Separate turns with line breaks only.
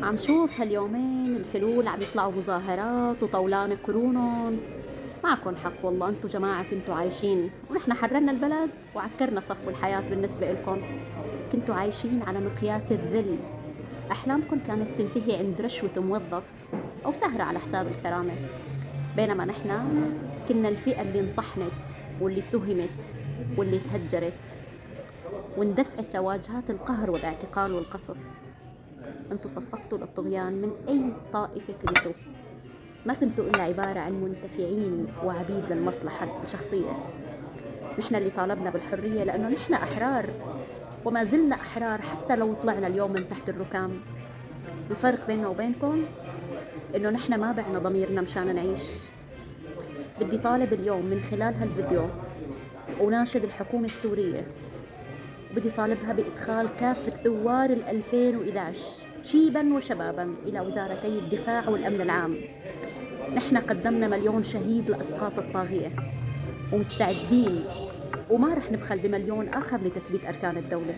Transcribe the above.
عم شوف هاليومين الفلول عم يطلعوا مظاهرات وطولان قرونهم. معكن حق والله، انتو جماعة كنتوا عايشين ونحن حررنا البلد وعكرنا صفو الحياة بالنسبة إلكن. كنتوا عايشين على مقياس الذل. أحلامكن كانت تنتهي عند رشوة موظف أو سهرة على حساب الكرامة، بينما نحن كنا الفئة اللي انطحنت واللي اتهمت واللي تهجرت واندفعت لواجهات القهر والاعتقال والقصف. انتوا صفقتوا للطغيان من أي طائفة كنتوا، ما كنتوا إلا عبارة عن منتفعين وعبيد للمصلحة الشخصية. نحن اللي طالبنا بالحرية لأنه نحن أحرار، وما زلنا أحرار حتى لو طلعنا اليوم من تحت الركام. الفرق بيننا وبينكم إنه نحن ما بعنا ضميرنا مشان نعيش. بدي طالب اليوم من خلال هالفيديو وناشد الحكومة السورية، بدي طالبها بإدخال كافة ثوار 2011 شيبا وشبابا إلى وزارتي الدفاع والأمن العام. نحن قدمنا 1,000,000 شهيد لإسقاط الطاغية ومستعدين، وما رح نبخل ب1,000,000 آخر لتثبيت أركان الدولة.